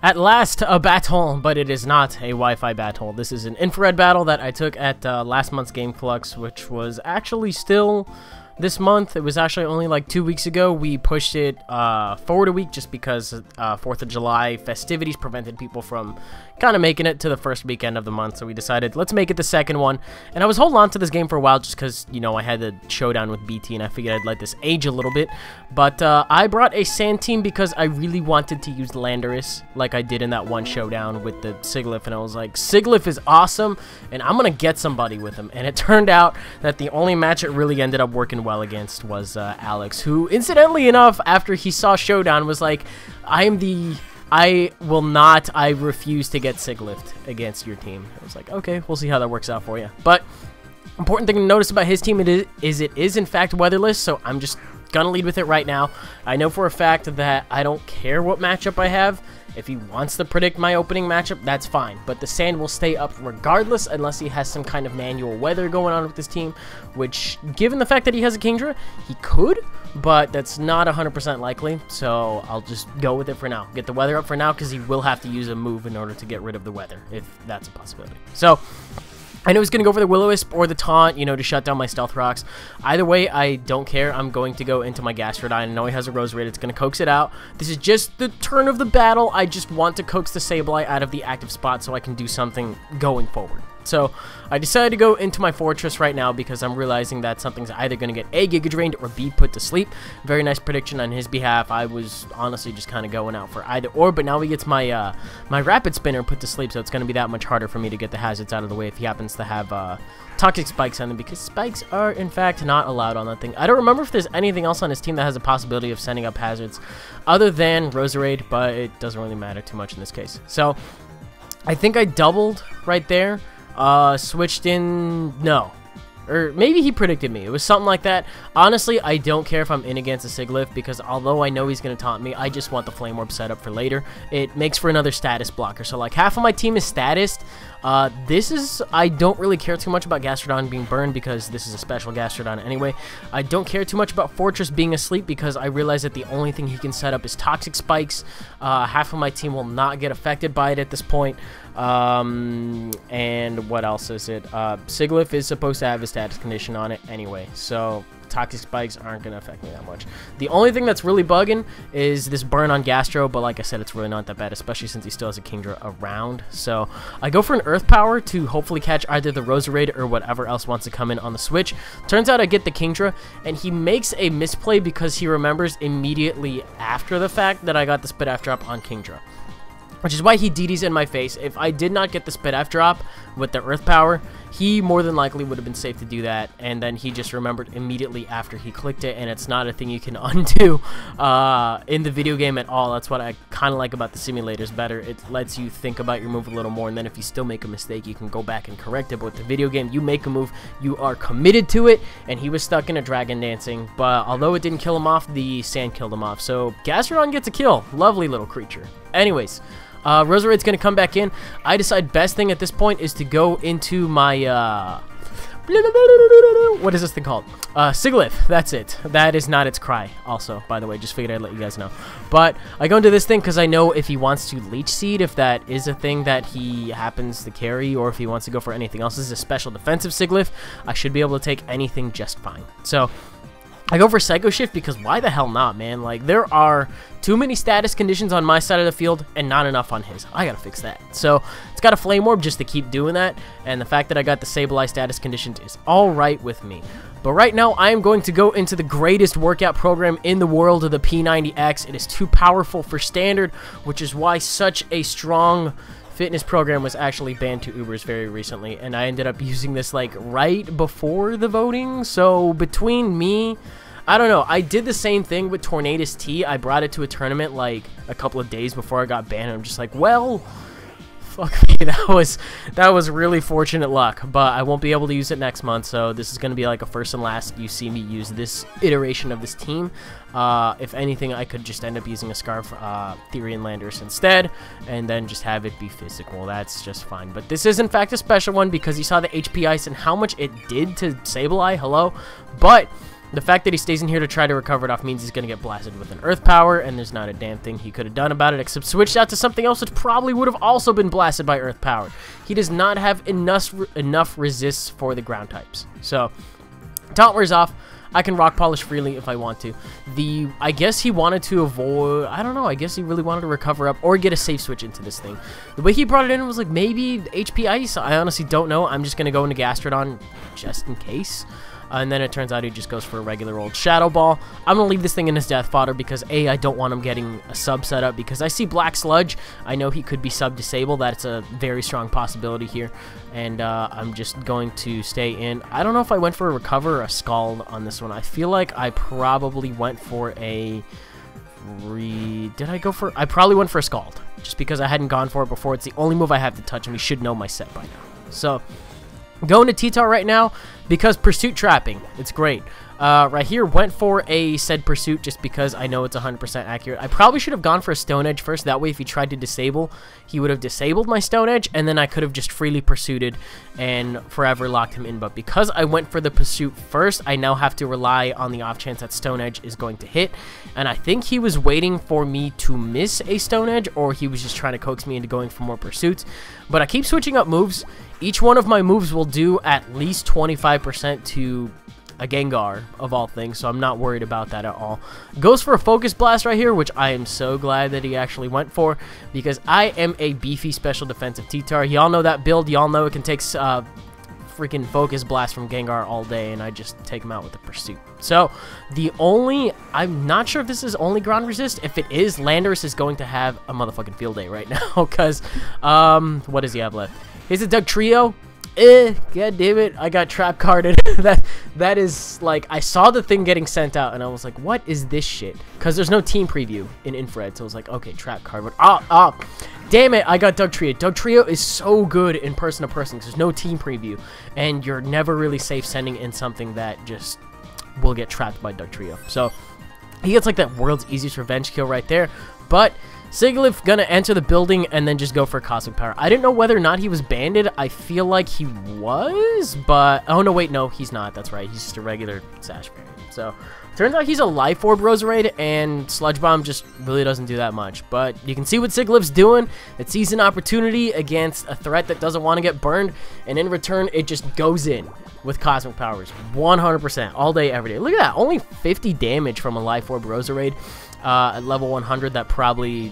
At last, a battle, but it is not a Wi-Fi battle. This is an infrared battle that I took at last month's Game Flux, which was actually still this month. It was actually only like 2 weeks ago. We pushed it forward a week just because 4th of July festivities prevented people from kind of making it to the first weekend of the month. So we decided, let's make it the second one. And I was holding on to this game for a while just because, you know, I had the showdown with BT and I figured I'd let this age a little bit. But I brought a sand team because I really wanted to use Landorus like I did in that one showdown with the Siglif. And I was like, Siglif is awesome and I'm going to get somebody with him. And it turned out that the only match it really ended up working well against was Alex, who incidentally enough, after he saw showdown, was like, I refuse to get Siglifed against your team. I was like, okay, we'll see how that works out for you. But important thing to notice about his team it is in fact weatherless, so I'm just gonna lead with it right now. I know for a fact that I don't care what matchup I have. If he wants to predict my opening matchup, that's fine. But the sand will stay up regardless unless he has some kind of manual weather going on with this team, which, given the fact that he has a Kingdra, he could, but that's not 100% likely. So I'll just go with it for now. Get the weather up for now because he will have to use a move in order to get rid of the weather, if that's a possibility. So I know he's going to go for the Will-O-Wisp or the Taunt, you know, to shut down my Stealth Rocks. Either way, I don't care. I'm going to go into my Gastrodon. I know he has a Roserade. It's going to coax it out. This is just the turn of the battle. I just want to coax the Sableye out of the active spot so I can do something going forward. So I decided to go into my Fortress right now because I'm realizing that something's either going to get A, Giga Drained, or B, put to sleep. Very nice prediction on his behalf. I was honestly just kind of going out for either or, but now he gets my my Rapid Spinner put to sleep, so it's going to be that much harder for me to get the hazards out of the way if he happens to have Toxic Spikes on them, because Spikes are in fact not allowed on that thing. I don't remember if there's anything else on his team that has a possibility of sending up hazards other than Roserade, but it doesn't really matter too much in this case. So I think I doubled right there. Switched in, no, or maybe he predicted me. It was something like that. Honestly, I don't care if I'm in against a Siglif because although I know he's going to taunt me, I just want the Flame Orb set up for later. It makes for another status blocker. So like half of my team is statused. I don't really care too much about Gastrodon being burned because this is a special Gastrodon anyway. I don't care too much about Fortress being asleep because I realize that the only thing he can set up is Toxic Spikes. Half of my team will not get affected by it at this point. And what else is it? Siglif is supposed to have a status condition on it anyway, so Toxic Spikes aren't going to affect me that much. The only thing that's really bugging is this burn on Gastro, but like I said, it's really not that bad, especially since he still has a Kingdra around. So I go for an Earth Power to hopefully catch either the Roserade or whatever else wants to come in on the switch. Turns out I get the Kingdra, and he makes a misplay because he remembers immediately after the fact that I got the Spit F drop on Kingdra, which is why he DDs in my face. If I did not get the Spit F drop with the Earth Power, he more than likely would have been safe to do that, and then he just remembered immediately after he clicked it, and it's not a thing you can undo in the video game at all. That's what I kind of like about the simulators better. It lets you think about your move a little more, and then if you still make a mistake, you can go back and correct it. But with the video game, you make a move, you are committed to it, and he was stuck in a Dragon Dancing, but although it didn't kill him off, the sand killed him off. So Gastrodon gets a kill. Lovely little creature. Anyways, Roserade's going to come back in. I decide best thing at this point is to go into my, what is this thing called? Siglif. That's it. That is not its cry, also, by the way. Just figured I'd let you guys know. But I go into this thing because I know if he wants to Leech Seed, if that is a thing that he happens to carry, or if he wants to go for anything else. This is a special defensive Siglif. I should be able to take anything just fine. So I go for Psycho Shift because why the hell not, man? Like, there are too many status conditions on my side of the field and not enough on his. I gotta fix that. So it's got a Flame Orb just to keep doing that, and the fact that I got the Sableye status conditions is alright with me. But right now, I am going to go into the greatest workout program in the world of the P90X. It is too powerful for Standard, which is why such a strong fitness program was actually banned to Ubers very recently, and I ended up using this like right before the voting. So between me, I don't know, I did the same thing with Tornadus T. I brought it to a tournament like a couple of days before I got banned, and I'm just like, well, fuck me, that was really fortunate luck, but I won't be able to use it next month, so this is going to be like a first and last you see me use this iteration of this team. If anything, I could just end up using a Scarf, Theory, and Landorus instead, and then just have it be physical. That's just fine. But this is in fact a special one because you saw the HP Ice and how much it did to Sableye, hello? But The fact that he stays in here to try to recover it off means he's going to get blasted with an Earth Power, and there's not a damn thing he could have done about it except switched out to something else which probably would have also been blasted by Earth Power. He does not have enough resists for the ground types. So, taunt wears off. I can rock polish freely if I want to. I guess he wanted to avoid, I don't know, I guess he really wanted to recover up or get a safe switch into this thing. The way he brought it in was like maybe HP Ice. I honestly don't know. I'm just going to go into Gastrodon just in case. And then it turns out he just goes for a regular old Shadow Ball. I'm going to leave this thing in his death fodder because A, I don't want him getting a sub setup because I see Black Sludge. I know he could be sub-disabled. That's a very strong possibility here. And I'm just going to stay in. I don't know if I went for a Recover or a Scald on this one. I feel like I probably went for a... Did I go for... I probably went for a Scald just because I hadn't gone for it before. It's the only move I have to touch and we should know my set by now. So... going to T-Tar right now because Pursuit Trapping. It's great. Right here, went for a said Pursuit just because I know it's 100% accurate. I probably should have gone for a Stone Edge first. That way, if he tried to disable, he would have disabled my Stone Edge, and then I could have just freely pursuited and forever locked him in. But because I went for the Pursuit first, I now have to rely on the off chance that Stone Edge is going to hit. And I think he was waiting for me to miss a Stone Edge, or he was just trying to coax me into going for more Pursuits. But I keep switching up moves. Each one of my moves will do at least 25% to a Gengar, of all things, so I'm not worried about that at all. Goes for a Focus Blast right here, which I am so glad that he actually went for, because I am a beefy special defensive T-Tar. Y'all know that build. Y'all know it can take freaking Focus Blast from Gengar all day, and I just take him out with a Pursuit. So, I'm not sure if this is only ground resist. If it is, Landorus is going to have a motherfucking field day right now, because, what does he have left? Here's a Dugtrio. God damn it, I got trap carded. that is like, I saw the thing getting sent out and I was like, what is this shit? Because there's no team preview in Infrared, so I was like, okay, trap card. But damn it, I got Dugtrio. Dugtrio is so good in person to person because there's no team preview, and you're never really safe sending in something that just will get trapped by Dugtrio. So he gets like that world's easiest revenge kill right there, but Sigilyph gonna enter the building and then just go for Cosmic Power. I didn't know whether or not he was banded. I feel like he was, but... oh, no, wait, no, he's not. That's right. He's just a regular Sash variant. So, turns out he's a Life Orb Roserade, and Sludge Bomb just really doesn't do that much. But you can see what Sigilyph's doing. It sees an opportunity against a threat that doesn't want to get burned, and in return, it just goes in with Cosmic Powers. 100%. All day, every day. Look at that. Only 50 damage from a Life Orb Roserade. At level 100, that probably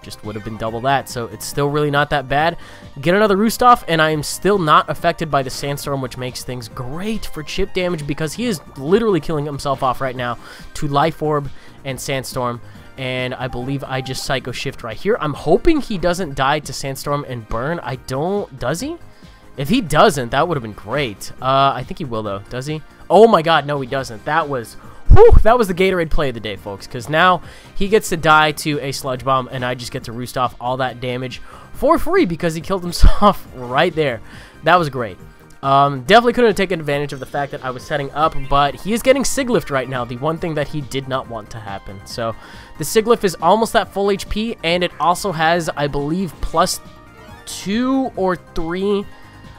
just would have been double that, so it's still really not that bad. Get another Roost off, and I am still not affected by the Sandstorm, which makes things great for chip damage because he is literally killing himself off right now to Life Orb and Sandstorm, and I believe I just Psycho Shift right here. I'm hoping he doesn't die to Sandstorm and Burn. I don't... does he? If he doesn't, that would have been great. I think he will, though. Does he? Oh my god, no, he doesn't. That was... whew, that was the Gatorade play of the day, folks, because now he gets to die to a Sludge Bomb, and I just get to roost off all that damage for free because he killed himself right there. That was great. Definitely couldn't have taken advantage of the fact that I was setting up, but he is getting Sigilyph right now, the one thing that he did not want to happen. So the Sigilyph is almost at full HP, and it also has, I believe, +2 or 3.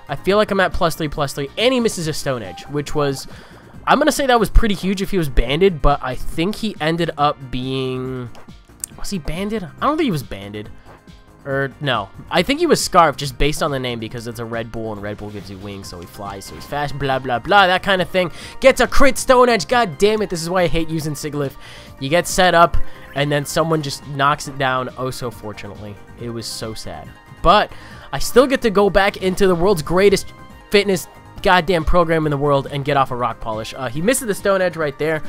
I feel like I'm at +3, and he misses a Stone Edge, which was... I'm going to say that was pretty huge if he was banded, but I think he ended up being... was he banded? I don't think he was banded. Or, no. I think he was Scarf, just based on the name, because it's a Red Bull, and Red Bull gives you wings, so he flies, so he's fast, blah, blah, blah, that kind of thing. Gets a crit Stone Edge, god damn it, this is why I hate using Sigilyph. You get set up, and then someone just knocks it down, oh so fortunately. It was so sad. But, I still get to go back into the world's greatest fitness goddamn program in the world and get off a Rock Polish. He misses the Stone Edge right there.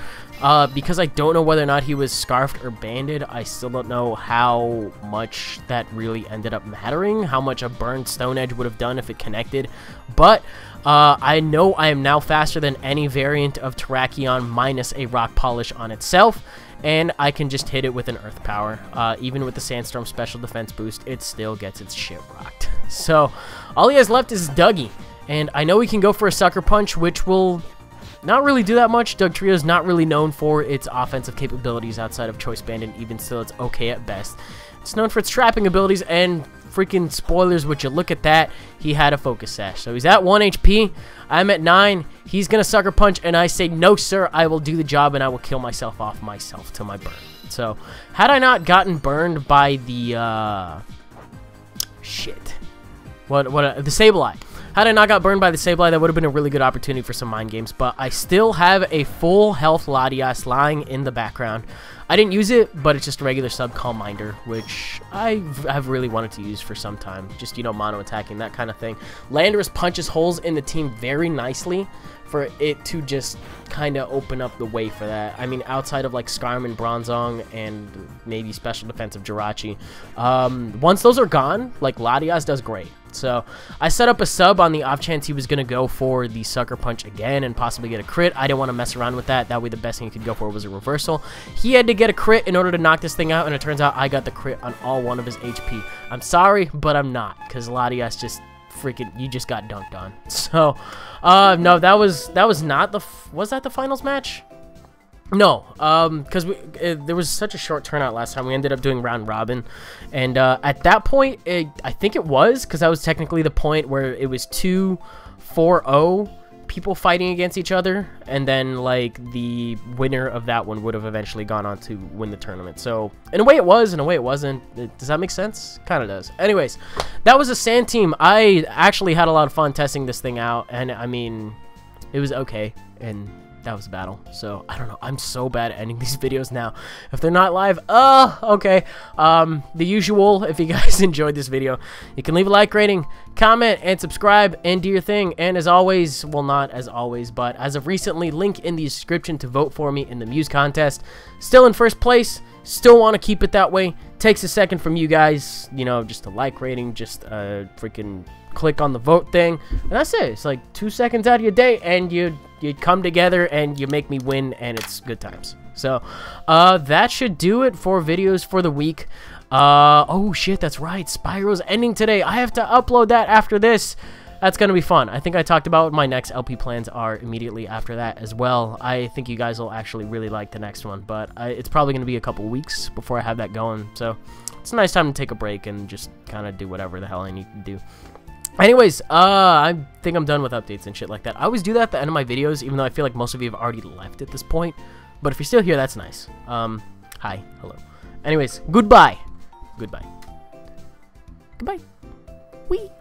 Because I don't know whether or not he was Scarfed or banded, I still don't know how much that really ended up mattering, how much a burned Stone Edge would have done if it connected. But I know I am now faster than any variant of Terrakion minus a Rock Polish on itself, and I can just hit it with an Earth Power. Even with the Sandstorm special defense boost, it still gets its shit rocked. So all he has left is Dougie. And I know he can go for a Sucker Punch, which will not really do that much. Dugtrio is not really known for its offensive capabilities outside of Choice Band, and even still, it's okay at best. It's known for its trapping abilities, and freaking spoilers, would you look at that? He had a focus sash. So he's at 1 HP. I'm at 9. He's going to sucker punch, and I say, no, sir, I will do the job, and I will kill myself off myself till my burn. So, had I not gotten burned by the, shit. The Sableye. Had I not got burned by the Sableye, that would have been a really good opportunity for some mind games, but I still have a full health Latias lying in the background. I didn't use it, but it's just a regular sub Calm Minder, which I have really wanted to use for some time. Just, you know, mono attacking, that kind of thing. Landorus punches holes in the team very nicely for it to just kind of open up the way for that. I mean, outside of like Skarm and Bronzong and maybe special defensive Jirachi, once those are gone, like Latias does great. So I set up a sub on the off chance he was going to go for the sucker punch again and possibly get a crit. I didn't want to mess around with that. That way the best thing he could go for was a reversal. He had to get a crit in order to knock this thing out, and it turns out I got the crit on all 1 of his HP. I'm sorry, but I'm not, because Latias just freaking, you just got dunked on. So, no, that was not the, was that the finals match? No, because there was such a short turnout last time. We ended up doing round robin, and at that point, I think it was, because that was technically the point where it was 2-4-0 people fighting against each other, and then like the winner of that one would have eventually gone on to win the tournament. So in a way it was, in a way it wasn't. Does that make sense? Kind of does. Anyways, that was a sand team. I actually had a lot of fun testing this thing out, and I mean, it was okay, and that was a battle. So I don't know, I'm so bad at ending these videos now if they're not live. Okay, the usual. If you guys enjoyed this video, you can leave a like, rating, comment, and subscribe, and do your thing. And as always, well, not as always, but as of recently, link in the description to vote for me in the Muse contest. Still in first place, still want to keep it that way. Takes a second from you guys, you know, just a like, rating, just freaking click on the vote thing, and that's it. It's like 2 seconds out of your day, and you come together and you make me win, and it's good times. So that should do it for videos for the week. Oh shit, that's right, Spyro's ending today. I have to upload that after this. That's gonna be fun. I think I talked about what my next LP plans are immediately after that as well. I think you guys will actually really like the next one, but it's probably gonna be a couple weeks before I have that going, so it's a nice time to take a break and just kind of do whatever the hell I need to do. Anyways, I think I'm done with updates and shit like that. I always do that at the end of my videos, even though I feel like most of you have already left at this point. But if you're still here, that's nice. Hi, hello. Anyways, goodbye. Goodbye. Goodbye. Wee.